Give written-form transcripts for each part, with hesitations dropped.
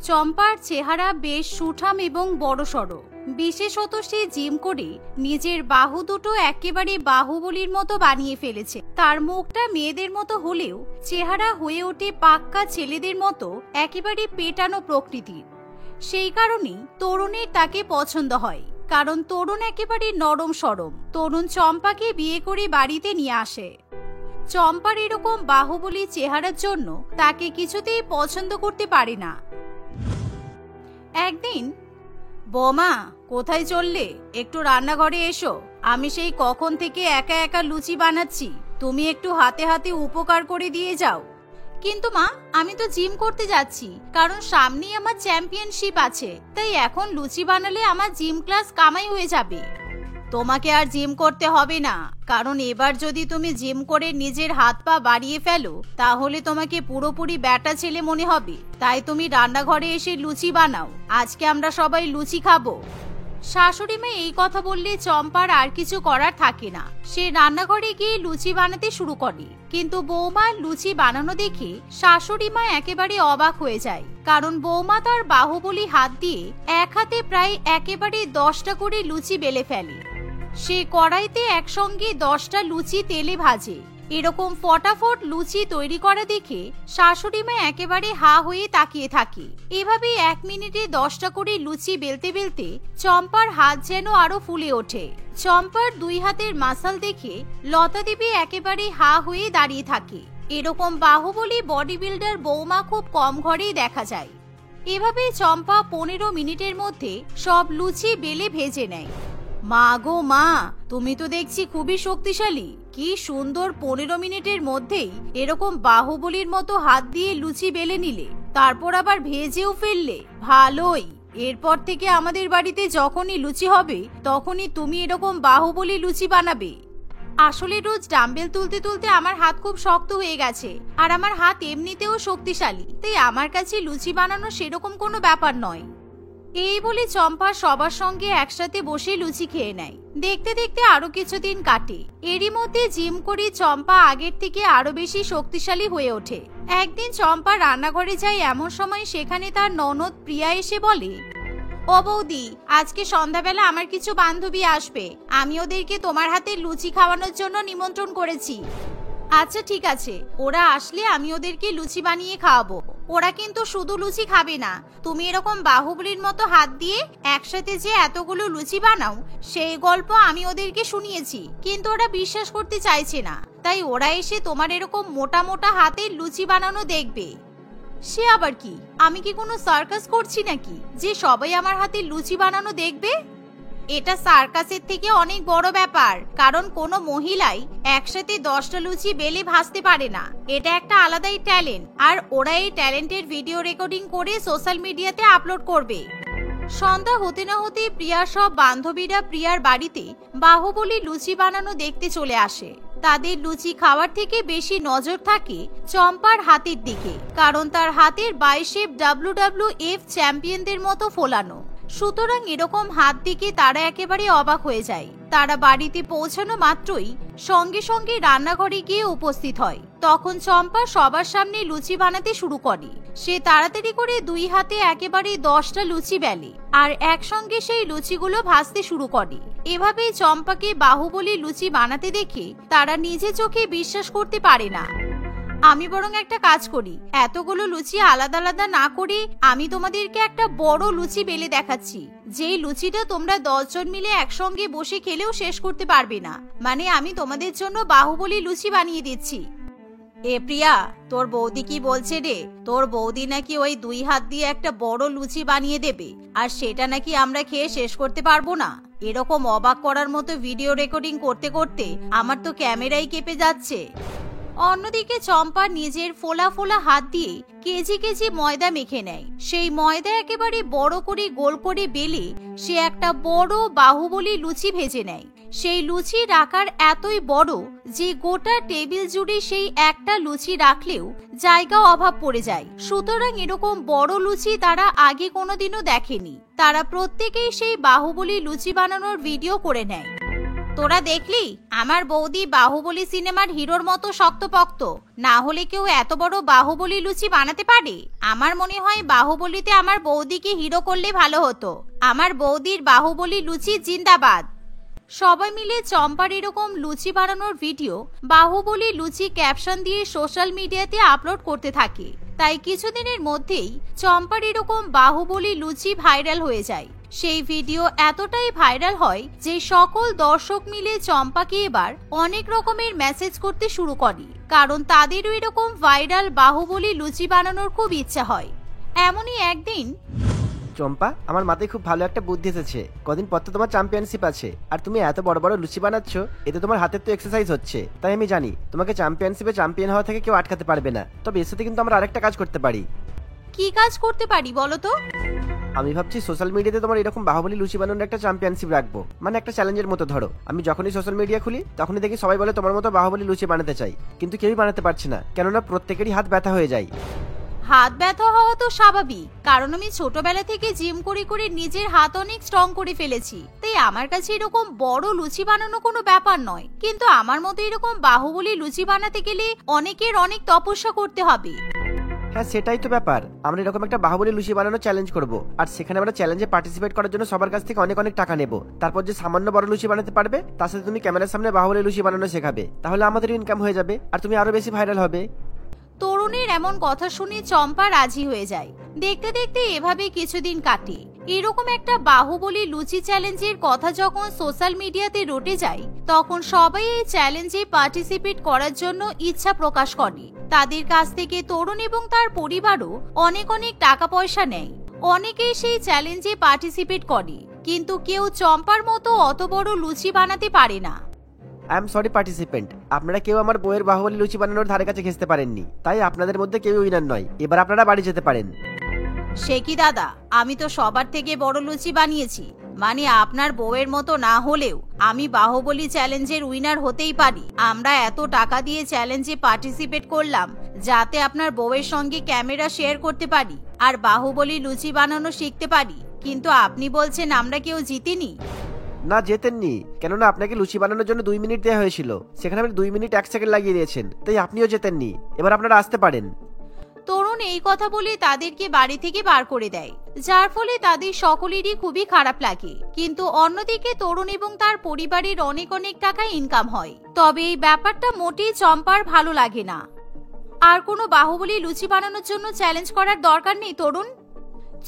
চম্পার চেহারা বেশ সুঠাম এবং বড়সড়। বিশেষত সে জিম করে নিজের বাহু দুটো একেবারে বাহুবলীর মতো বানিয়ে ফেলেছে। তার মুখটা মেয়েদের মতো হলেও চেহারা হয়ে ওঠে পাক্কা ছেলেদের মতো একেবারে পেটানো প্রকৃতির। সেই কারণেই তরুণের তাকে পছন্দ হয়, কারণ তরুণ একেবারে নরম সরম। তরুণ চম্পাকে বিয়ে করে বাড়িতে নিয়ে আসে। চম্পার এরকম বাহুবলী চেহারার জন্য তাকে কিছুতেই পছন্দ করতে পারে না। একদিন, বৌমা কোথায় চললে? একটু রান্নাঘরে এসো। আমি সেই কখন থেকে একা একা লুচি বানাচ্ছি, তুমি একটু হাতে হাতে উপকার করে দিয়ে যাও। কিন্তু মা, আমি তো জিম করতে যাচ্ছি, কারণ সামনেই আমার চ্যাম্পিয়নশিপ আছে, তাই এখন লুচি বানালে আমার জিম ক্লাস কামাই হয়ে যাবে। তোমাকে আর জিম করতে হবে না, কারণ এবার যদি তুমি জিম করে নিজের হাত পা বাড়িয়ে ফেলো তাহলে তোমাকে পুরোপুরি ব্যাটা ছেলে মনে হবে। তাই তুমি রান্নাঘরে এসে লুচি বানাও, আজকে আমরা সবাই লুচি খাবো। শাশুড়ি মা এই কথা বললে চম্পার আর কিছু করার থাকে না। সে রান্নাঘরে গিয়ে লুচি বানাতে শুরু করে। কিন্তু বৌমার লুচি বানানো দেখে শাশুড়ি মা একেবারে অবাক হয়ে যায়, কারণ বৌমা তার বাহুবলী হাত দিয়ে এক হাতে প্রায় একেবারে 10টা করে লুচি বেলে ফেলে। সে কড়াইতে একসঙ্গে 10টা লুচি তেলে ভাজে। এরকম ফটাফট লুচি তৈরি করা দেখে শাশুড়ি মা একেবারে হা হয়ে তাকিয়ে থাকে। এভাবে 1 মিনিটে 10টা করে লুচি বেলতে বেলতে চম্পার হাত যেন আরো ফুলে ওঠে। চম্পার 2 হাতের মাসাল দেখে লতা দেবী একেবারে হা হয়ে দাঁড়িয়ে থাকে। এরকম বাহুবলী বডি বিল্ডার বৌমা খুব কম ঘরেই দেখা যায়। এভাবে চম্পা 15 মিনিটের মধ্যে সব লুচি বেলে ভেজে নেয়। মা গো মা, তুমি তো দেখছি খুবই শক্তিশালী। কি সুন্দর 15 মিনিটের মধ্যেই এরকম বাহুবলীর মতো হাত দিয়ে লুচি বেলে নিলে, তারপর আবার ভেজেও ফেললে। ভালোই, এরপর থেকে আমাদের বাড়িতে যখনই লুচি হবে তখনই তুমি এরকম বাহুবলী লুচি বানাবে। আসলে রোজ ডাম্বেল তুলতে তুলতে আমার হাত খুব শক্ত হয়ে গেছে, আর আমার হাত এমনিতেও শক্তিশালী, তাই আমার কাছে লুচি বানানো সেরকম কোনো ব্যাপার নয়। এই বলে চম্পা সবার সঙ্গে একসাথে বসে লুচি খেয়ে নেয়। দেখতে দেখতে আরো কিছুদিন কাটে। এরই মধ্যে জিম করে চম্পা আগের থেকে আরো বেশি শক্তিশালী হয়ে ওঠে। একদিন চম্পা রান্নাঘরে যায়, এমন সময় সেখানে তার ননদ প্রিয়া এসে বলে, ও বৌদি, আজকে সন্ধ্যাবেলা আমার কিছু বান্ধবী আসবে, আমি ওদেরকে তোমার হাতে লুচি খাওয়ানোর জন্য নিমন্ত্রণ করেছি। আচ্ছা ঠিক আছে, ওরা আসলে আমি ওদেরকে লুচি বানিয়ে খাওয়াবো। ওরা কিন্তু শুধু লুচি খাবে না, তুমি এরকম বাহুবলীর মতো হাত দিয়ে একসাথে যে এতগুলো লুচি বানাও সেই গল্প আমি ওদেরকে শুনিয়েছি, কিন্তু ওরা বিশ্বাস করতে চাইছে না। তাই ওরা এসে তোমার এরকম মোটা মোটা হাতের লুচি বানানো দেখবে। সে আবার কি? আমি কি কোনো সার্কাস করছি নাকি যে সবাই আমার হাতে লুচি বানানো দেখবে? এটা সার্কাসের থেকে অনেক বড় ব্যাপার, কারণ কোনো মহিলাই একসাথে 10টা লুচি বেলে ভাজতে পারে না। এটা একটা আলাদাই ট্যালেন্ট, আর ওরা এই ট্যালেন্টের ভিডিও রেকর্ডিং করে সোশ্যাল মিডিয়াতে আপলোড করবে। সন্ধ্যা হতে না হতে প্রিয়ার সব বান্ধবীরা প্রিয়ার বাড়িতে বাহুবলী লুচি বানানো দেখতে চলে আসে। তাদের লুচি খাওয়ার থেকে বেশি নজর থাকে চম্পার হাতের দিকে, কারণ তার হাতের বাইশেপ WWF চ্যাম্পিয়নদের মতো ফোলানো। সুতরাং এরকম হাত দিকে তারা একেবারে অবাক হয়ে যায়। তারা বাড়িতে পৌঁছানো মাত্রই সঙ্গে সঙ্গে রান্নাঘরে গিয়ে উপস্থিত হয়। তখন চম্পা সবার সামনে লুচি বানাতে শুরু করে। সে তাড়াতাড়ি করে 2 হাতে একেবারে 10টা লুচি বেলে, আর একসঙ্গে সেই লুচিগুলো ভাজতে শুরু করে। এভাবেই চম্পাকে বাহুবলী লুচি বানাতে দেখে তারা নিজে চোখে বিশ্বাস করতে পারে না। আমি বরং একটা কাজ করি, এতগুলো লুচি আলাদা আলাদা না করে আমি তোমাদেরকে একটা বড় লুচি বেলে দেখাচ্ছি, যেই লুচিটা তোমরা 10 জন মিলে একসঙ্গে বসে খেলেও শেষ করতে পারবে না। মানে আমি তোমাদের জন্য বাহুবলী লুচি বানিয়ে দিচ্ছি। এ প্রিয়া, তোর বৌদি কি বলছে রে? তোর বৌদি নাকি ওই 2 হাত দিয়ে একটা বড় লুচি বানিয়ে দেবে, আর সেটা নাকি আমরা খেয়ে শেষ করতে পারবো না। এরকম অবাক করার মতো ভিডিও রেকর্ডিং করতে করতে আমার তো ক্যামেরাই কেঁপে যাচ্ছে। অন্যদিকে চম্পা নিজের ফোলা ফোলা হাত দিয়ে কেজি কেজি ময়দা মেখে নেয়। সেই ময়দা একেবারে বড় করে গোল করে বেলে সে একটা বড় বাহুবলী লুচি ভেজে নেয়। সেই লুচির আকার এতই বড় যে গোটা টেবিল জুড়ে সেই একটা লুচি রাখলেও জায়গা অভাব পড়ে যায়। সুতরাং এরকম বড় লুচি তারা আগে কোনোদিনও দেখেনি। তারা প্রত্যেকেই সেই বাহুবলী লুচি বানানোর ভিডিও করে নেয়। তোরা দেখলি আমার বৌদি বাহুবলী সিনেমার হিরোর মতো শক্তপোক্ত, না হলে কেউ এত বড় বাহুবলী লুচি বানাতে পারে? আমার মনে হয় বাহুবলীতে আমার বৌদিকে হিরো করলে ভালো হতো। আমার বৌদির বাহুবলী লুচি জিন্দাবাদ। সবাই মিলে চম্পার এরকম লুচি বানানোর ভিডিও বাহুবলী লুচি ক্যাপশন দিয়ে সোশ্যাল মিডিয়াতে আপলোড করতে থাকে। তাই কিছুদিনের মধ্যেই চম্পার এরকম বাহুবলী লুচি ভাইরাল হয়ে যায়। সেই ভিডিও এতটাই ভাইরাল হয় যে সকল দর্শক মিলে চম্পাকে এবার অনেক রকমের মেসেজ করতে শুরু করে, কারণ তাদেরও এরকম ভাইরাল বাহুবলী লুচি বানানোর খুব ইচ্ছা হয়। এমনই একদিন, চম্পা, আমার মাথায় খুব ভালো একটা বুদ্ধি এসেছে। কদিন পর তো তোমার চ্যাম্পিয়নশিপ আছে, আর তুমি এত বড় বড় লুচি বানাচ্ছ, এতে তোমার হাতের তো এক্সারসাইজ হচ্ছে। তাই আমি জানি তোমাকে চ্যাম্পিয়নশিপে চ্যাম্পিয়ন হওয়া থেকে কেউ আটকাতে পারবে না। তবে এর সাথে কিন্তু আমরা আরেকটা কাজ করতে পারি। কি কাজ করতে পারি বলো তো? আমি ভাবছি সোশ্যাল মিডিয়াতে তোমার এরকম বাহুবলী লুচি বানানোর একটা চ্যাম্পিয়নশিপ রাখবো, মানে একটা চ্যালেঞ্জের মতো। ধরো, আমি যখনই সোশ্যাল মিডিয়া খুলি তখনই দেখি সবাই বলে তোমার মতো বাহুবলী লুচি বানাতে চাই, কিন্তু কেউই বানাতে পারছে না, কেননা প্রত্যেকেরই হাত ব্যথা হয়ে যায়। হাত ব্যথা হওয়া তো স্বাভাবিক, কারণ আমি ছোটবেলা থেকে জিম করে করে নিজের হাত অনেক স্ট্রং করে ফেলেছি। তাই আমার কাছে এরকম বড় লুচি বানানো কোনো ব্যাপার নয়। কিন্তু আমার মতো এরকম বাহুবলী লুচি বানাতে গেলে অনেকের অনেক তপস্যা করতে হবে। হ্যাঁ, সেটাই তো ব্যাপার। আমরা এরকম একটা বাহুবলী লুচি বানানো চ্যালেঞ্জ করব, আর সেখানে আমরা চ্যালেঞ্জে পার্টিসিপেট করার জন্য সবার কাছ থেকে অনেক অনেক টাকা নেব। তারপর যে সামান্য বড় লুচি বানাতে পারবে তার সাথে তুমি ক্যামেরার সামনে বাহুবলী লুচি বানানো শেখাবে। তাহলে আমাদের ইনকাম হয়ে যাবে, আর তুমি আরো বেশি ভাইরাল হবে। তরুণের এমন কথা শুনে চম্পা রাজি হয়ে যায়। দেখতে দেখতে এভাবে কিছুদিন কাটে। এরকম একটা বাহুবলী লুচি চ্যালেঞ্জের কথা যখন সোশ্যাল মিডিয়াতে রটে যায়, তখন সবাই এই চ্যালেঞ্জে পার্টিসিপেট করার জন্য ইচ্ছা প্রকাশ করে। তাদের কাছ থেকে তরুণ এবং তার পরিবারও অনেক অনেক টাকা পয়সা নেয়। অনেকেই সেই চ্যালেঞ্জে পার্টিসিপেট করে, কিন্তু কেউ চম্পার মতো অত বড় লুচি বানাতে পারে না। আই এম সরি পার্টিসিপেন্ট, আপনারা কেউ আমার বইয়ের বাহুবলী লুচি বানানোর ধারে কাছে ঘেঁচতে পারেননি, তাই আপনাদের মধ্যে কেউ উইনার নয়। এবার আপনারা বাড়ি যেতে পারেন। সে কি দাদা, আমি তো সবার থেকে বড় লুচি বানিয়েছি, মানে আপনার বউয়ের মতো না হলেও আমি বাহুবলী চ্যালেঞ্জের উইনার হতেই পারি। আমরা এত টাকা দিয়ে চ্যালেঞ্জে পার্টিসিপেট করলাম যাতে আপনার বউয়ের সঙ্গে ক্যামেরা শেয়ার করতে পারি আর বাহুবলী লুচি বানানো শিখতে পারি, কিন্তু আপনি বলছেন আমরা কেউ জিতিনি। না, জেতেননি, কেননা আপনাকে লুচি বানানোর জন্য 2 মিনিট দেওয়া হয়েছিল, সেখানে আপনি 2 মিনিট 1 সেকেন্ড লাগিয়ে দিয়েছেন, তাই আপনিও জেতেননি। এবার আপনারা আসতে পারেন। তরুণ এই কথা বলে তাদেরকে বাড়ি থেকে বার করে দেয়, যার ফলে তাদের সকলেরই খুবই খারাপ লাগে। কিন্তু অন্যদিকে তরুণ এবং তার পরিবারের অনেক অনেক টাকা ইনকাম হয়। তবে এই ব্যাপারটা মোটেই চম্পার ভালো লাগে না। আর কোনো বাহুবলী লুচি বানানোর জন্য চ্যালেঞ্জ করার দরকার নেই তরুণ।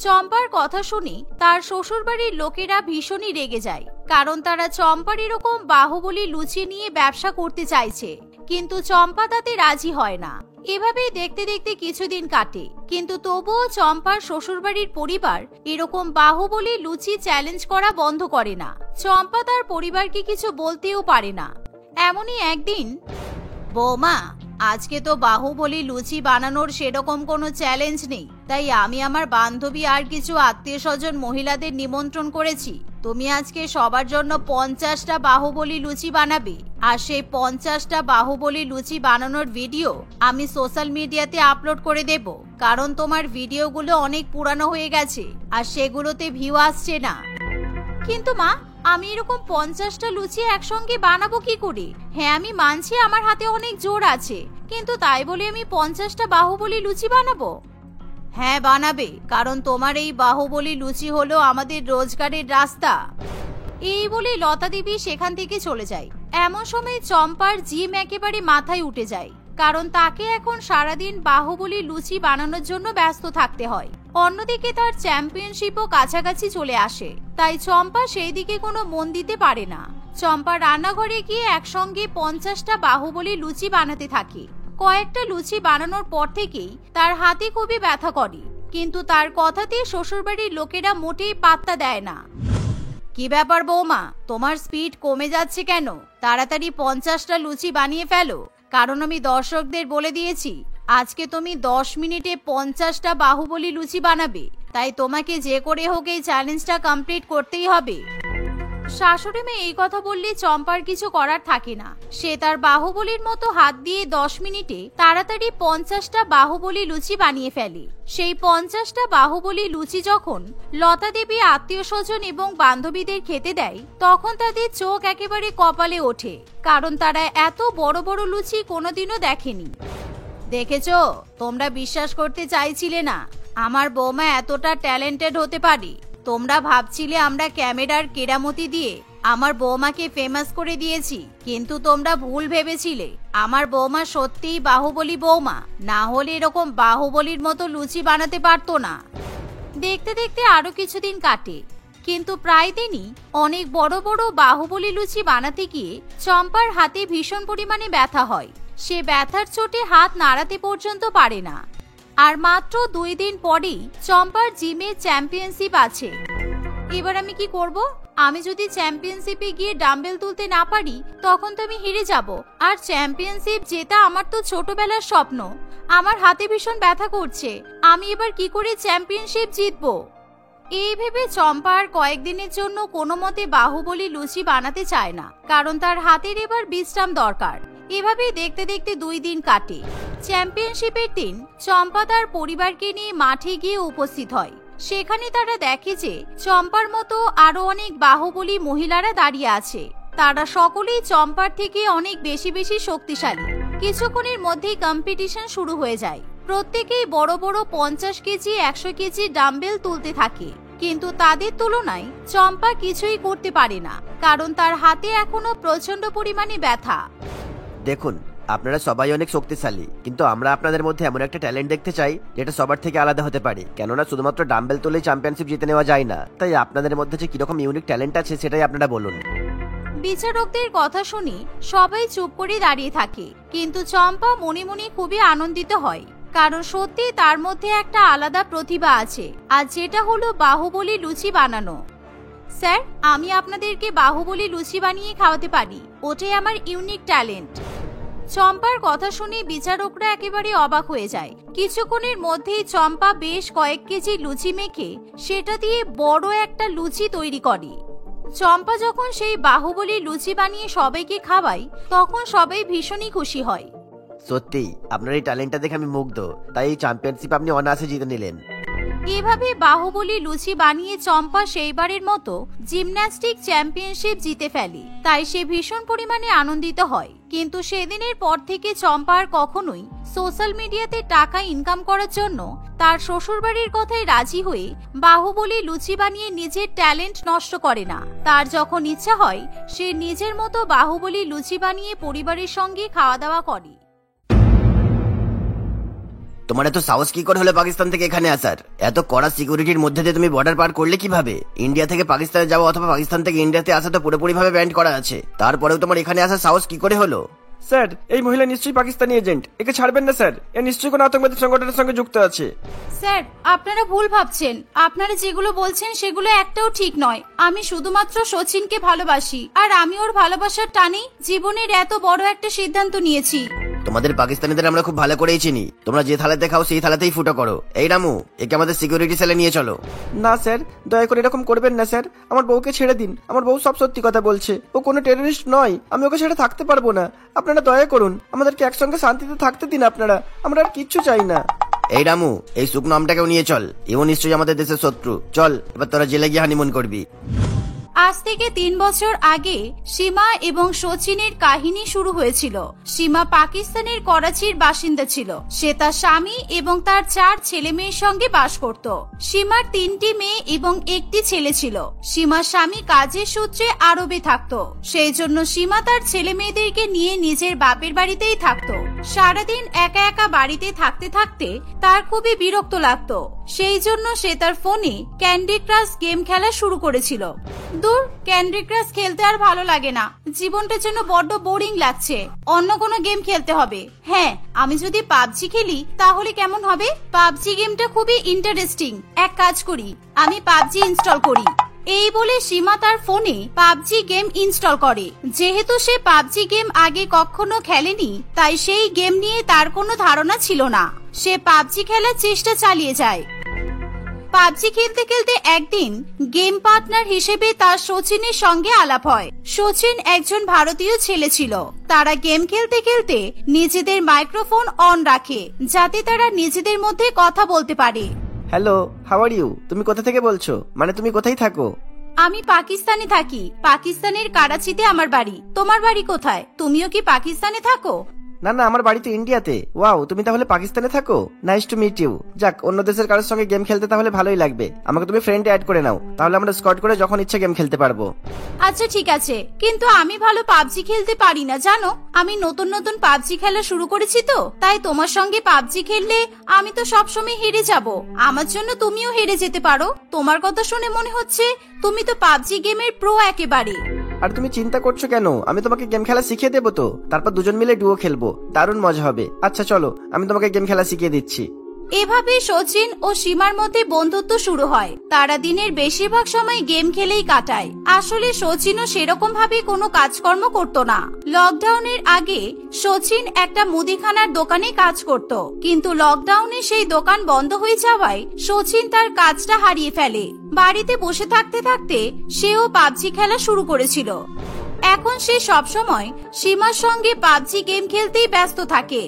চম্পার কথা শুনে তার শ্বশুরবাড়ির লোকেরা ভীষণই রেগে যায়, কারণ তারা চম্পার এরকম বাহুবলী লুচি নিয়ে ব্যবসা করতে চাইছে, কিন্তু চম্পা তাতে রাজি হয় না। এভাবেই দেখতে দেখতে কিছুদিন কাটে, কিন্তু তবুও চম্পার শ্বশুরবাড়ির পরিবার এরকম বাহুবলী লুচি চ্যালেঞ্জ করা বন্ধ করে না। চম্পা তার পরিবারকে কিছু বলতেও পারে না। এমনই একদিন, বৌমা, আজকে তো বাহুবলী লুচি বানানোর সেরকম কোনো চ্যালেঞ্জ নেই, তাই আমি আমার বান্ধবী আর কিছু আত্মীয় স্বজন মহিলাদের নিমন্ত্রণ করেছি। তুমি আজকে সবার জন্য 50টা বাহুবলী লুচি বানাবে, আর সেই 50টা বাহুবলী লুচি বানানোর ভিডিও আমি সোশ্যাল মিডিয়াতে আপলোড করে দেব, কারণ তোমার ভিডিওগুলো অনেক পুরানো হয়ে গেছে আর সেগুলোতে ভিউ আসছে না। কিন্তু মা, আমি এরকম 50টা লুচি একসঙ্গে বানাবো কি করে? হ্যাঁ, আমি মানছি আমার হাতে অনেক জোর আছে, কিন্তু তাই বলে আমি 50টা বাহুবলী লুচি বানাবো? হ্যাঁ বানাবে, কারণ তোমার এই বাহুবলী লুচি হলো আমাদের রোজগারের রাস্তা। এই বলে লতা দেবী সেখান থেকে চলে যায়। এমন সময় চম্পার জিম একেবারে মাথায় উঠে যায়, কারণ তাকে এখন সারাদিন বাহুবলী লুচি বানানোর জন্য ব্যস্ত থাকতে হয়। অন্যদিকে তার চ্যাম্পিয়নশিপও কাছাকাছি চলে আসে, তাই চম্পা সেই দিকে কোনো মন দিতে পারে না। চম্পা রান্নাঘরে গিয়ে একসঙ্গে 50টা বাহুবলী লুচি বানাতে থাকে। কয়েকটা লুচি বানানোর পর থেকেই তার হাতে খুবই ব্যথা করে, কিন্তু তার কথাতে শ্বশুরবাড়ির লোকেরা মোটেই পাত্তা দেয় না। কি ব্যাপার বৌমা, তোমার স্পিড কমে যাচ্ছে কেন? তাড়াতাড়ি 50টা লুচি বানিয়ে ফেলো, কারণ আমি দর্শকদের বলে দিয়েছি আজকে তুমি 10 মিনিটে 50টা বাহুবলী লুচি বানাবে, তাই তোমাকে যে করে হোক এই চ্যালেঞ্জটা কমপ্লিট করতেই হবে। শাশুড়ি মেয়ে এই কথা বললে চম্পার কিছু করার থাকে না। সে তার বাহুবলীর মতো হাত দিয়ে 10 মিনিটে তাড়াতাড়ি 50টা বাহুবলী লুচি বানিয়ে ফেলে। সেই 50টা বাহুবলী লুচি যখন লতা দেবী আত্মীয় স্বজন এবং বান্ধবীদের খেতে দেয়, তখন তাদের চোখ একেবারে কপালে ওঠে, কারণ তারা এত বড় বড় লুচি কোনোদিনও দেখেনি। দেখেছো, তোমরা বিশ্বাস করতে চাইছিলে না আমার বৌমা এতটা ট্যালেন্টেড হতে পারে। তোমরা ভাবছিলে আমরা ক্যামেরার কেরামতি দিয়ে আমার বৌমাকে ফেমাস করে দিয়েছি, কিন্তু তোমরা ভুল ভেবেছিলে। আমার বৌমা সত্যিই বাহুবলী বৌমা, না হলে এরকম বাহুবলীর মতো লুচি বানাতে পারতো না। দেখতে দেখতে আরো কিছুদিন কাটে, কিন্তু প্রায় দিনই অনেক বড় বড় বাহুবলী লুচি বানাতে গিয়ে চম্পার হাতে ভীষণ পরিমাণে ব্যথা হয়। সে ব্যথার চোটে হাত নাড়াতে পর্যন্ত পারে না। আর মাত্র 2 দিন পরেই চম্পার জিমে চ্যাম্পিয়নশিপ আছে। এবার আমি কি করব? আমি যদি চ্যাম্পিয়নশিপে গিয়ে ডাম্বেল তুলতে না পারি, তখন তো আমি হেরে যাব। আর চ্যাম্পিয়নশিপ জেতা আমার তো ছোটবেলার স্বপ্ন। আমার হাতে ভীষণ ব্যথা করছে, আমি এবার কি করে চ্যাম্পিয়নশিপ জিতবো? এই ভেবে চম্পা আর কয়েকদিনের জন্য কোনো মতে বাহুবলী লুচি বানাতে চায় না, কারণ তার হাতের এবার বিশ্রাম দরকার। এভাবেই দেখতে দেখতে 2 দিন কাটে। চ্যাম্পিয়নশিপের দিন চম্পা তার পরিবারকে নিয়ে মাঠে গিয়ে উপস্থিত হয়। সেখানে তারা দেখে যে চম্পার মতো আরো অনেক বাহুবলী মহিলারা দাঁড়িয়ে আছে। তারা সকলেই চম্পার থেকে অনেক বেশি বেশি শক্তিশালী। কিছুক্ষণের মধ্যেই কম্পিটিশন শুরু হয়ে যায়। প্রত্যেকেই বড় বড় 50 কেজি 100 কেজি ডাম্বেল তুলতে থাকে, কিন্তু তাদের তুলনায় চম্পা কিছুই করতে পারে না, কারণ তার হাতে এখনো প্রচন্ড পরিমাণে ব্যথা। দেখুন, আপনারা সবাই অনেক শক্তিশালী, কিন্তু আমরা আপনাদের মধ্যে এমন একটা ট্যালেন্ট দেখতে চাই যেটা সবার থেকে আলাদা হতে পারে। কেননা শুধুমাত্র ডাম্বেল তুলেই চ্যাম্পিয়নশিপ জিতে নেওয়া যায় না। তাই আপনাদের মধ্যে যে কিরকম ইউনিক ট্যালেন্ট আছে সেটাই আপনারা বলুন। বিচারকদের কথা শুনে সবাই চুপ করে দাঁড়িয়ে থাকে, কিন্তু চম্পা মনে মনে খুবই আনন্দিত হয়, কারণ সত্যি তার মধ্যে একটা আলাদা প্রতিভা আছে, আর যেটা হলো বাহুবলী লুচি বানানো। স্যার, আমি আপনাদেরকে বাহুবলী লুচি বানিয়ে খাওয়াতে পারি, ওটাই আমার ইউনিক ট্যালেন্ট। চম্পার কথা শুনে বিচারকরা একেবারে অবাক হয়ে যায়। কিছুক্ষণের মধ্যেই চম্পা বেশ কয়েক কেজি লুচি মেখে সেটা দিয়ে বড় একটা লুচি তৈরি করে। চম্পা যখন সেই বাহুবলী লুচি বানিয়ে সবাইকে খাওয়ায়, তখন সবাই ভীষণই খুশি হয়। সত্যি আপনার এই ট্যালেন্টটা দেখে আমি মুগ্ধ। তাই এই চ্যাম্পিয়নশিপ আপনি অনায়াসে জিতে নিলেন। এভাবে বাহুবলী লুচি বানিয়ে চম্পা সেইবারের মতো জিমন্যাস্টিক চ্যাম্পিয়নশিপ জিতে ফেলে। তাই সে ভীষণ পরিমাণে আনন্দিত হয়। কিন্তু সেদিনের পর থেকে চম্পা আর কখনোই সোশ্যাল মিডিয়াতে টাকা ইনকাম করার জন্য তার শ্বশুরবাড়ির কথায় রাজি হয়ে বাহুবলী লুচি বানিয়ে নিজের ট্যালেন্ট নষ্ট করে না। তার যখন ইচ্ছা হয় সে নিজের মতো বাহুবলী লুচি বানিয়ে পরিবারের সঙ্গে খাওয়া দাওয়া করে। তোমার এত সাহস কি করে হলো পাকিস্তান থেকে এখানে আসার? এত কড়া সিকিউরিটির মধ্যে দিয়ে তুমি বর্ডার পার করলে কিভাবে? ইন্ডিয়া থেকে পাকিস্তানে যাওয়া অথবা পাকিস্তান থেকে ইন্ডিয়াতে আসা তো পুরোপুরি ভাবে ব্যান্ড করা আছে। তারপরেও তোমার এখানে আসার সাহস কি করে হলো? স্যার, এই মহিলা নিশ্চয়ই পাকিস্তানি এজেন্ট। একে ছাড়বেন না স্যার, এ নিশ্চয়ই কোনো আতঙ্কবাদী সংগঠনের সঙ্গে যুক্ত আছে। স্যার, আপনারা ভুল ভাবছেন। আপনারা যেগুলো বলছেন সেগুলো একটাও ঠিক নয়। আমি শুধুমাত্র সচিনকে ভালোবাসি, আর আমি ওর ভালোবাসার টানেই জীবনের এত বড় একটা সিদ্ধান্ত নিয়েছি। তোমাদের পাকিস্তানিদের আমরা খুব ভালো করেই চিনি। তোমরা যে থালাতে খাও সেই থালাতেই ফুটো করো। এই রামু, একে আমাদের সিকিউরিটি সেলে নিয়ে চলো। না স্যার, দয়া করে এরকম করবেন না স্যার। আমার বউকে ছেড়ে দিন। আমার বউ সব সত্যি কথা বলছে। ও কোনো টেররিস্ট নয়। আমি ওকে ছেড়ে থাকতে পারবো না। আপনারা দয়া করুন, আমাদেরকে একসঙ্গে শান্তিতে থাকতে দিন আপনারা। আমরা আর কিচ্ছু চাই না। এই রামু, এই শুকনো আমটাকেও নিয়ে চল। এও নিশ্চয়ই আমাদের দেশের শত্রু। চল, এবার তোরা জেলে গিয়ে হানিমুন করবি। আজ থেকে 3 বছর আগে সীমা এবং সচিনের কাহিনী শুরু হয়েছিল। সীমা পাকিস্তানের করাচির বাসিন্দা ছিল। সে তার স্বামী এবং তার 4 ছেলে মেয়ের সঙ্গে বাস করত। সীমার 3টি মেয়ে এবং 1টি ছেলে ছিল। সীমার স্বামী কাজের সূত্রে আরবে থাকত। সেই জন্য সীমা তার ছেলে মেয়েদেরকে নিয়ে নিজের বাপের বাড়িতেই থাকত। সারাদিন একা একা বাড়িতে থাকতে থাকতে তার খুবই বিরক্ত লাগতো। সেই জন্য সে তার ফোনে ক্যান্ডি ক্রাশ গেম খেলা শুরু করেছিল। দূর, ক্যান্ডি ক্রাশ খেলতে আর ভালো লাগে না। জীবনটা যেন বড্ড বোরিং লাগছে। অন্য কোনো গেম খেলতে হবে। হ্যাঁ, আমি যদি পাবজি খেলি তাহলে কেমন হবে? পাবজি গেমটা খুবই ইন্টারেস্টিং। এক কাজ করি, আমি পাবজি ইনস্টল করি। এই বলে সীমা তার ফোনে পাবজি গেম ইনস্টল করে। যেহেতু সে পাবজি গেম আগে কখনো খেলেনি, তাই সেই গেম নিয়ে তার কোনো ধারণা ছিল না। সে পাবজি খেলার চেষ্টা চালিয়ে যায়। পাবজি খেলতে খেলতে একদিন গেম পার্টনার হিসেবে তার সচিনের সঙ্গে আলাপ হয়। সচিন একজন ভারতীয় ছেলে ছিল। তারা গেম খেলতে খেলতে নিজেদের মাইক্রোফোন অন রাখে, যাতে তারা নিজেদের মধ্যে কথা বলতে পারে। Hello, how are you? তুমি কোথা থেকে বলছো? মানে তুমি কোথায় থাকো? আমি পাকিস্তানে থাকি। পাকিস্তানের করাচিতে আমার বাড়ি। তোমার বাড়ি কোথায়? তুমিও কি পাকিস্তানে থাকো? না না, আমার বাড়ি তো ইন্ডিয়াতে। ওয়াও, তুমি তাহলে পাকিস্তানে থাকো? Nice to meet you. যাক, অন্য দেশের কারোর সঙ্গে গেম খেলতে তাহলে ভালোই লাগবে। আমাকে তুমি ফ্রেন্ডে অ্যাড করে নাও, তাহলে আমরা স্কোয়াড করে যখন ইচ্ছা গেম খেলতে পারবো। আচ্ছা ঠিক আছে, কিন্তু আমি ভালো পাবজি খেলতে পারি না জানো। আমি নতুন নতুন পাবজি খেলা শুরু করেছি তো, তাই তোমার সঙ্গে পাবজি খেললে আমি তো সবসময় হেরে যাব। আমার জন্য তুমিও হেরে যেতে পারো। তোমার কথা শুনে মনে হচ্ছে তুমি তো পাবজি গেমের প্রো একেবারে। আর তুমি চিন্তা করছো কেন? আমি তোমাকে গেম খেলা শিখিয়ে দেবো তো, তারপর দুজন মিলে ডুও খেলবো। দারুণ মজা হবে। আচ্ছা চলো, আমি তোমাকে গেম খেলা শিখিয়ে দিচ্ছি। এভাবে সচিন ও সীমার মধ্যে বন্ধুত্ব শুরু হয়। তারা দিনের বেশিরভাগ সময় গেম খেলেই কাটায়। আসলে সচিনও সেরকম ভাবে কোনো কাজকর্ম করত না। লকডাউনের আগে সচিন একটা মুদিখানার দোকানে কাজ করত, কিন্তু লকডাউনে সেই দোকান বন্ধ হয়ে যাওয়ায় সচিন তার কাজটা হারিয়ে ফেলে। বাড়িতে বসে থাকতে থাকতে সেও পাবজি খেলা শুরু করেছিল। এখন সে সবসময় সীমার সঙ্গে পাবজি গেম খেলতেই ব্যস্ত থাকে।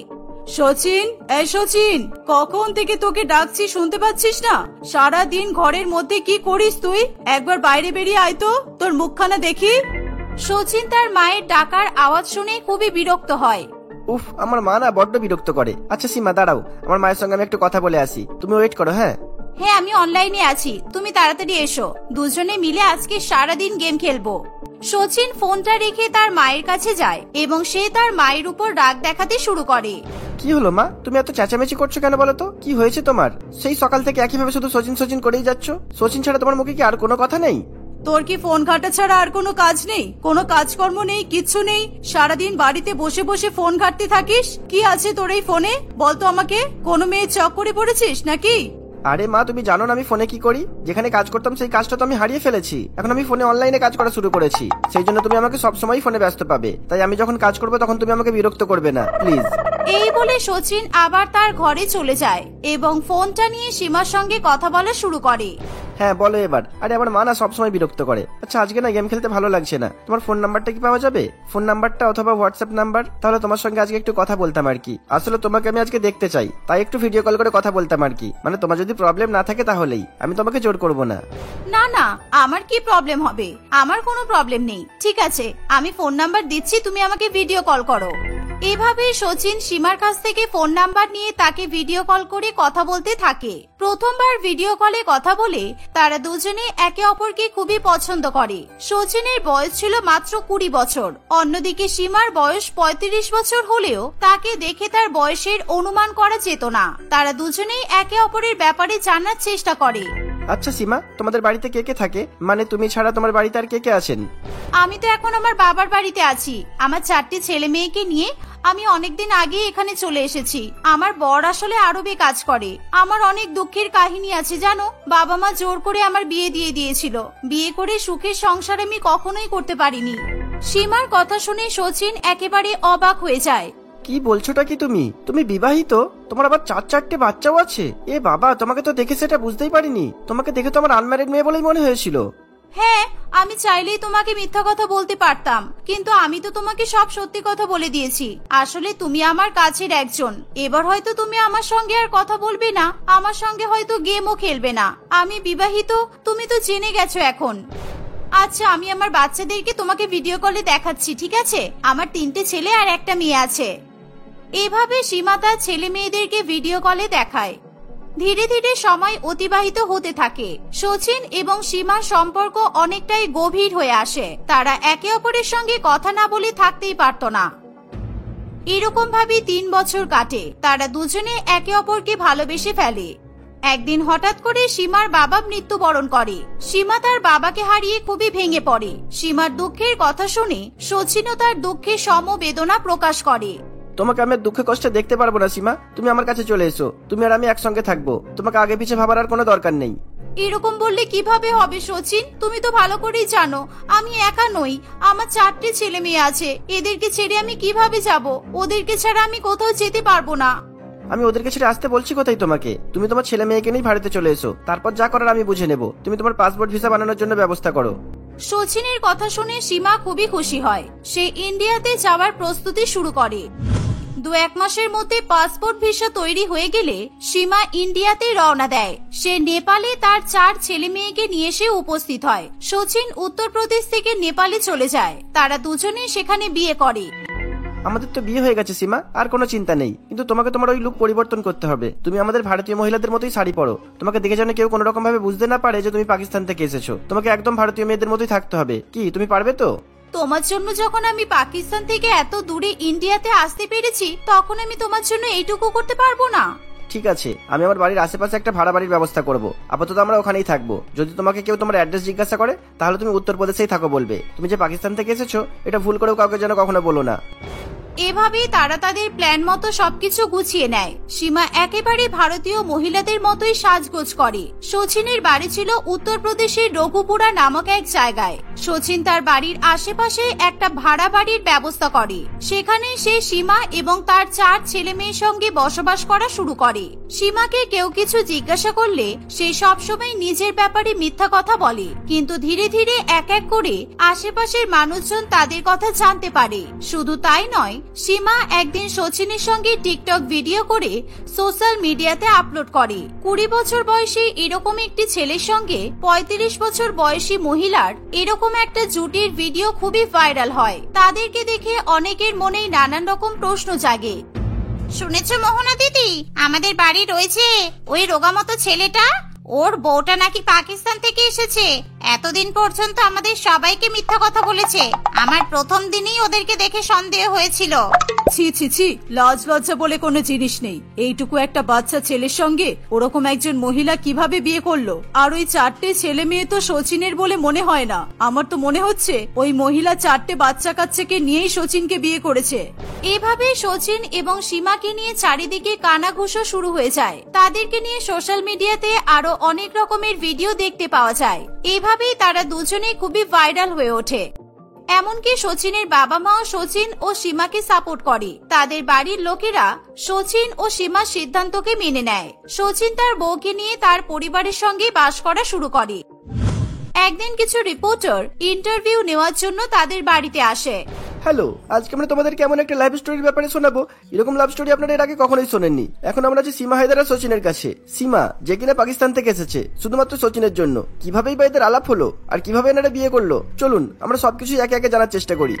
সচিন, এই সচিন, কখন থেকে তোকে ডাকছি শুনতে পাচ্ছিস না? সারা দিন ঘরের মধ্যে কি করিস তুই? একবার বাইরে বেরিয়ে আয় তো, তোর মুখখানা দেখি। সচিন তার মায়ের ডাকার আওয়াজ শুনে খুবই বিরক্ত হয়। উফ, আমার মা না বড্ড বিরক্ত করে। আচ্ছা সীমা, দাঁড়াও, আমার মায়ের সঙ্গে আমি একটু কথা বলে আসি। তুমি ওয়েট করো। হ্যাঁ হ্যাঁ, আমি অনলাইনে আছি, তুমি তাড়াতাড়ি এসো। দুজনে মিলে আজকে সারাদিন গেম খেলবো। সচিন ফোনটা রেখে তার মায়ের কাছে যায় এবং সে তার মায়ের উপর রাগ দেখাতে শুরু করে। কি হলো মা, তুমি এত চেঁচামেচি করছো কেন বলো তো? কি হয়েছে তোমার? সেই সকাল থেকে একইভাবে শুধু সচিন সচিন করেই যাচ্ছ। সচিন ছাড়া তোমার মুখে কি আর কোনো কথা নেই? তোর কি ফোন ঘাটা ছাড়া আর কোনো কাজ নেই? কোনো কাজকর্ম নেই, কিচ্ছু নেই? সারাদিন বাড়িতে বসে বসে ফোন ঘাটতে থাকিস। কি আছে তোর এই ফোনে বলতো আমাকে? কোনো মেয়ে চক্করে পড়েছিস নাকি? আরে মা, তুমি জানো না আমি ফোনে কি করি? যেখানে কাজ করতাম সেই কাজটা তো আমি হারিয়ে ফেলেছি। এখন আমি ফোনে অনলাইনে কাজ করা শুরু করেছি। সেই জন্য তুমি আমাকে সবসময় ফোনে ব্যস্ত পাবে। তাই আমি যখন কাজ করবো তখন তুমি আমাকে বিরক্ত করবে না, প্লিজ। এই বলে সচিন আবার তার ঘরে চলে যায় এবং ফোনটা নিয়ে সীমার সঙ্গে কথা বলা শুরু করে। হ্যাঁ বলো এবার। আরে আমার মা না সবসময় বিরক্ত করে। আচ্ছা আজকে না গেম খেলতে ভালো লাগছে না। তোমার ফোন নাম্বারটা কি পাওয়া যাবে? ফোন নাম্বারটা অথবা হোয়াটসঅ্যাপ নাম্বার? তাহলে তোমার সঙ্গে আজকে একটু কথা বলতাম আর কি। আসলে তোমাকে আমি আজকে দেখতে চাই, তাই একটু ভিডিও কল করে কথা বলতাম আর কি। মানে তোমার যদি প্রবলেম না থাকে তাহলেই, আমি তোমাকে জোর করবো না। না না, আমার কি প্রবলেম হবে? আমার কোনো প্রবলেম নেই। ঠিক আছে, আমি ফোন নাম্বার দিচ্ছি, তুমি আমাকে ভিডিও কল করো। এভাবে সচিন সীমার কাছ থেকে ফোন নাম্বার নিয়ে তাকে ভিডিও কল করে কথা বলতে থাকে। প্রথমবার ভিডিও কলে কথা বলে তারা দুজনে একে অপরকে খুবই পছন্দ করে। সচিনের বয়স ছিল মাত্র 20 বছর। অন্যদিকে সীমার বয়স 35 বছর হলেও তাকে দেখে তার বয়সের অনুমান করা যেত না। তারা দুজনেই একে অপরের ব্যাপারে জানার চেষ্টা করে। আচ্ছা সীমা, তোমাদের বাড়িতে কে কে থাকে? মানে তুমি ছাড়া তোমার বাড়িতে আর কে কে আছেন? আমি তো এখন আমার বাবার বাড়িতে আছি। আমার 4টি ছেলে মেয়েকে নিয়ে আমি অনেকদিন আগে এখানে চলে এসেছি। আমার বর আসলে আরবে কাজ করে। আমার অনেক দুঃখের কাহিনী আছে জানো। বাবা মা জোর করে আমার বিয়ে দিয়ে দিয়েছিল। বিয়ে করে সুখের সংসার আমি কখনোই করতে পারিনি। সীমার কথা শুনে সচিন একেবারে অবাক হয়ে যায়। কি বলছোটা কি তুমি? তুমি বিবাহিত? তোমার আবার 4-4টে বাচ্চাও আছে? এ বাবা, তোমাকে তো দেখে সেটা বুঝতেই পারিনি। তোমাকে দেখে তো আমার আনম্যারিড মেয়ে বলেই মনে হয়েছিল। হ্যাঁ, আমি চাইলেই তোমাকে মিথ্যা কথা বলতে পারতাম, কিন্তু আমি তো তোমাকে সব সত্যি কথা বলে দিয়েছি। আসলে তুমি আমার কাছের একজন। এবার হয়তো তুমি আমার সঙ্গে আর কথা বলবে না, আমার সঙ্গে হয়তো গেমও খেলবে না। আমি বিবাহিত, তুমি তো জেনে গেছো এখন। আচ্ছা, আমি আমার বাচ্চাদেরকে তোমাকে ভিডিও কলে দেখাচ্ছি, ঠিক আছে? আমার 3টে ছেলে আর একটা মেয়ে আছে। এভাবে সীমা তার ছেলে মেয়েদেরকে ভিডিও কলে দেখায়। ধীরে ধীরে সময় অতিবাহিত হতে থাকে। সচিন এবং সীমার সম্পর্ক অনেকটাই গভীর হয়ে আসে। তারা একে অপরের সঙ্গে কথা না বলে থাকতেই পারত না। এরকম ভাবে 3 বছর কাটে। তারা দুজনে একে অপরকে ভালোবেসে ফেলে। একদিন হঠাৎ করে সীমার বাবা মৃত্যুবরণ করে। সীমা তার বাবাকে হারিয়ে খুবই ভেঙে পড়ে। সীমার দুঃখের কথা শুনে সচিনও তার দুঃখের সমবেদনা প্রকাশ করে। তোমাকে আমি দুঃখে কষ্টে দেখতে পারবো না সীমা, তুমি আমার কাছে চলে এসো। তুমি আর আমি একসঙ্গে থাকবো। তোমাকে আগে পিছে ভাবার আর কোনো দরকার নেই। এরকম বললে কিভাবে হবে সচিন? তুমি তো ভালো করেই জানো আমি একা নই, আমার 4টে ছেলে মেয়ে আছে। এদেরকে ছেড়ে আমি কিভাবে যাব? ওদেরকে ছাড়া আমি কোথাও যেতে পারবো না। আমি ওদেরকে ছেড়ে আসতে বলছি কোথায় তোমাকে? তুমি তোমার ছেলে মেয়েকে নিয়ে ভারতে চলে এসো, তারপর যা করার আমি বুঝে নেব। তুমি তোমার পাসপোর্ট ভিসা বানানোর জন্য ব্যবস্থা করো। সচিনের কথা শুনে সীমা খুবই খুশি হয়। সে ইন্ডিয়াতে যাওয়ার প্রস্তুতি শুরু করে। 2-1 মাসের মধ্যে পাসপোর্ট ভিসা তৈরি হয়ে গেলে সীমা ইন্ডিয়াতে রওনা দেয়। সে নেপালে তার 4 ছেলে মেয়েকে নিয়ে এসে উপস্থিত হয়। সচিন উত্তরপ্রদেশ থেকে নেপালে চলে যায়। তারা দুজনে সেখানে বিয়ে করে। আমাদের তো বিয়ে হয়ে গেছে সীমা, আর কোনো চিন্তা নেই। কিন্তু তোমাকে তোমার ওই লুক পরিবর্তন করতে হবে। তুমি আমাদের ভারতীয় মহিলাদের মতোই শাড়ি পরো। তোমাকে দেখে যেন কেউ কোনো রকম ভাবে বুঝতে না পারে যে তুমি পাকিস্তান থেকে এসেছো। তোমাকে একদম ভারতীয় মেয়েদের মতোই থাকতে হবে। কি তুমি পারবে তো? তোমার জন্য যখন আমি পাকিস্তান থেকে এত দূরে ইন্ডিয়াতে আসতে পেরেছি, তখন আমি তোমার জন্য এইটুকু করতে পারবো না? ঠিক আছে, আমি আমার বাড়ির আশেপাশে একটা ভাড়া বাড়ির ব্যবস্থা করব। আপাতত আমরা ওখানেই থাকবো। যদি তোমাকে কেউ তোমার অ্যাড্রেস জিজ্ঞাসা করে, তাহলে তুমি উত্তরপ্রদেশেই থাকো বলবে। তুমি যে পাকিস্তান থেকে এসেছো এটা ভুল করেও কাউকে যেন কখনো বলো না। এভাবেই তারা তাদের প্ল্যান মতো সবকিছু গুছিয়ে নেয়। সীমা একেবারে ভারতীয় মহিলাদের মতোই সাজগোজ করে। সচিনের বাড়ি ছিল উত্তরপ্রদেশের রঘুপুরা নামক এক জায়গায়। সচিন তার বাড়ির আশেপাশে একটা ভাড়া বাড়ির ব্যবস্থা করে। সেখানে সে সীমা এবং তার 4 ছেলে মেয়ের সঙ্গে বসবাস করা শুরু করে। সীমাকে কেউ কিছু জিজ্ঞাসা করলে সে সবসময় নিজের ব্যাপারে মিথ্যা কথা বলে। কিন্তু ধীরে ধীরে এক এক করে আশেপাশের মানুষজন তাদের কথা জানতে পারে। শুধু তাই নয়, সীমা একদিন সচিনের সঙ্গে টিকটক ভিডিও করে সোশ্যাল মিডিয়াতে আপলোড করে। 20 বছর বয়সী এরকম একটি ছেলের সঙ্গে 35 বছর বয়সী মহিলার এরকম একটা জুটির ভিডিও খুবই ভাইরাল হয়। তাদেরকে দেখে অনেকের মনেই নানান রকম প্রশ্ন জাগে। শুনেছো মোহনা দিদি, আমাদের বাড়ি রয়েছে ওই রোগামতো ছেলেটা, ওর বউটা নাকি পাকিস্তান থেকে এসেছে। এতদিন পর্যন্ত আমাদের সবাইকে মিথ্যা কথা বলেছে। আমার প্রথম দিনেই ওদেরকে দেখে সন্দেহ হয়েছিল। ছি ছি ছি, লাজ লজ্জা বলে কোনো জিনিস নেই। এইটুকু একটা বাচ্চা ছেলের সঙ্গে ওরকম একজন মহিলা কিভাবে বিয়ে করলো? আর ওই 4টে ছেলে মেয়ে তো সচিনের বলে মনে হয় না। আমার তো মনে হচ্ছে ওই মহিলা 4টে বাচ্চা কাচ্চাকে নিয়েই সচিনকে বিয়ে করেছে। এভাবে সচিন এবং সীমাকে নিয়ে চারিদিকে কানাঘুষো শুরু হয়ে যায়। তাদেরকে নিয়ে সোশ্যাল মিডিয়াতে আরো অনেক রকমের ভিডিও দেখতে পাওয়া যায়। এইভাবেই তারা দুজনে খুবই ভাইরাল হয়ে ওঠে। এমনকি সচিনের বাবা মাও সচিন ও সীমাকে সাপোর্ট করে। তাদের বাড়ির লোকেরা সচিন ও সীমার সিদ্ধান্তকে মেনে নেয়। সচিন তার বউকে নিয়ে তার পরিবারের সঙ্গে বাস করা শুরু করে। একদিন কিছু রিপোর্টার ইন্টারভিউ নেওয়ার জন্য তাদের বাড়িতে আসে। হ্যালো, আজকে আমরা তোমাদের কেমন একটা লাইভ স্টোরির ব্যাপারে শোনাবো। এরকম লাভ স্টোরি আপনারা এর আগে কখনোই শোনেননি। এখন আমরা আছি সীমা হায়দার আর সচিনের কাছে। সীমা, যে কিনা পাকিস্তান থেকে এসেছে শুধুমাত্র সচিনের জন্য। কিভাবেই বা এদের আলাপ হলো আর কিভাবে এনারা বিয়ে করলো, চলুন আমরা সবকিছু একে একে জানার চেষ্টা করি।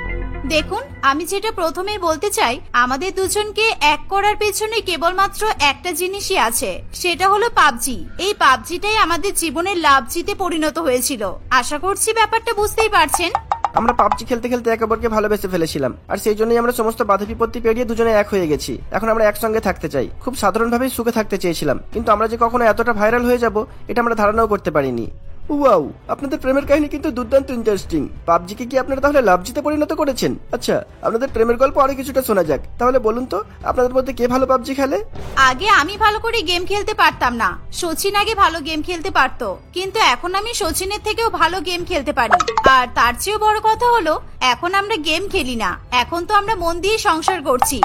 দেখুন, আমি যেটা প্রথমেই বলতে চাই, আমাদের দুজনকে এক করার পেছনে কেবলমাত্র একটা জিনিসই আছে, সেটা হলো পাবজি। এই পাবজিটাই আমাদের জীবনের লাভ জিতে পরিণত হয়েছিল। আশা করছি ব্যাপারটা বুঝতেই পারছেন। আমরা পাবজি খেলতে খেলতে একে অপরকে ভালোবেসে ফেলেছিলাম, আর সেই জন্যই আমরা সমস্ত বাধা বিপত্তি পেরিয়ে দুজনে এক হয়ে গেছি। এখন আমরা একসঙ্গে থাকতে চাই। খুব সাধারণভাবেই সুখে থাকতে চেয়েছিলাম, কিন্তু আমরা যে কখনো এতটা ভাইরাল হয়ে যাব এটা আমরা ধারণাও করতে পারিনি। ওয়াও, আপনাদের প্রেমের কাহিনী কিন্তু দুর্দান্ত ইন্টারেস্টিং। পাবজিকে কি আপনারা তাহলে লাভ জিতে পরিণত করেছেন? আচ্ছা, আপনাদের প্রেমের গল্প আরো কিছুটা শোনা যাক। তাহলে বলুন তো, আপনাদের মধ্যে কে ভালো পাবজি খেলে? আগে আমি ভালো করে গেম খেলতে পারতাম না। সচিন আগে ভালো গেম খেলতে পারতো, কিন্তু এখন আমি সচিনের থেকেও ভালো গেম খেলতে পারি। আর তার চেয়েও বড় কথা হলো, এখন আমরা গেম খেলি না, এখন তো আমরা মন দিয়ে সংসার করছি।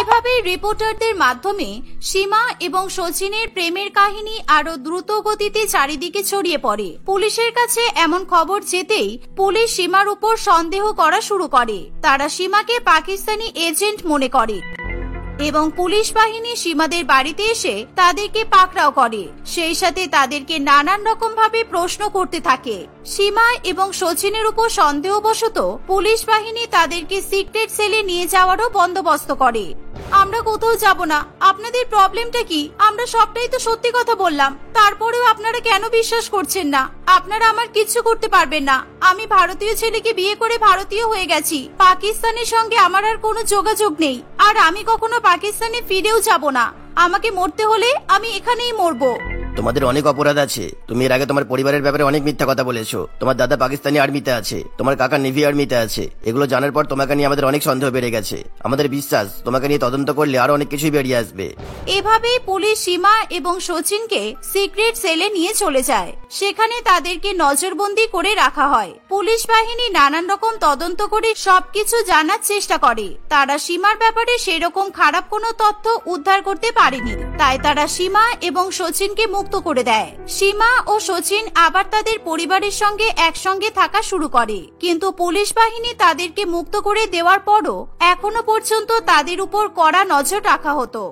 এভাবে রিপোর্টারদের মাধ্যমে সীমা এবং সচিনের প্রেমের কাহিনী আরো দ্রুত গতিতে চারিদিকে ছড়িয়ে পড়ে। পুলিশের কাছে এমন খবর যেতেই পুলিশ সীমার উপর সন্দেহ করা শুরু করে। তারা সীমাকে পাকিস্তানি এজেন্ট মনে করে এবং পুলিশ বাহিনী সীমাদের বাড়িতে এসে তাদেরকে পাকড়াও করে। সেই সাথে তাদেরকে নানান রকম ভাবে প্রশ্ন করতে থাকে। সীমা এবং সচিনের উপর সন্দেহবশত পুলিশ বাহিনী তাদেরকে সিক্রেট সেলে নিয়ে যাওয়ারও বন্দোবস্ত করে। আমরা কোথাও যাব না, আপনাদের প্রবলেমটা কি? আমরা সবটাই তো সত্যি কথা বললাম, তারপরেও আপনারা কেন বিশ্বাস করছেন না? আপনারা আমার কিচ্ছু করতে পারবেন না। আমি ভারতীয় ছেলেকে বিয়ে করে ভারতীয় হয়ে গেছি। পাকিস্তানের সঙ্গে আমার আর কোনো যোগাযোগ নেই, আর আমি কখনো পাকিস্তানে ফিরেও যাব না। আমাকে মরতে হলে আমি এখানেই মরবো। তোমাদের অনেক অপরাধ আছে। তুমি এর আগে তোমার পরিবারের ব্যাপারে অনেক মিথ্যা কথা বলেছো। তোমার দাদা পাকিস্তানি আর্মিতে আছে, তোমার কাকা নেভি আর্মিতে আছে। এগুলো জানার পর তোমাকে নিয়ে আমাদের অনেক সন্দেহ বেড়ে গেছে। আমাদের বিশ্বাস তোমাকে নিয়ে তদন্ত করলে আরো অনেক কিছুই বেরিয়ে আসবে। এভাবেই পুলিশ সীমা এবং সচিনকে সিক্রেট সেলে নিয়ে চলে যায়। সেখানে তাদেরকে নজরবন্দি করে রাখা হয়। পুলিশ বাহিনী নানান রকম তদন্ত করে সবকিছু জানার চেষ্টা করে। তারা সীমার ব্যাপারে সেরকম খারাপ কোনো তথ্য উদ্ধার করতে পারেনি, তাই তারা সীমা এবং সচিনকে মুক্ত করে দেয়। সীমা ও সচিন আবার তাদের পরিবারের সঙ্গে একসঙ্গে থাকা শুরু করে, কিন্তু পুলিশ বাহিনী তাদেরকে মুক্ত করে দেওয়ার পরও এখনো পর্যন্ত তাদের উপর কড়া নজর রাখা হতো।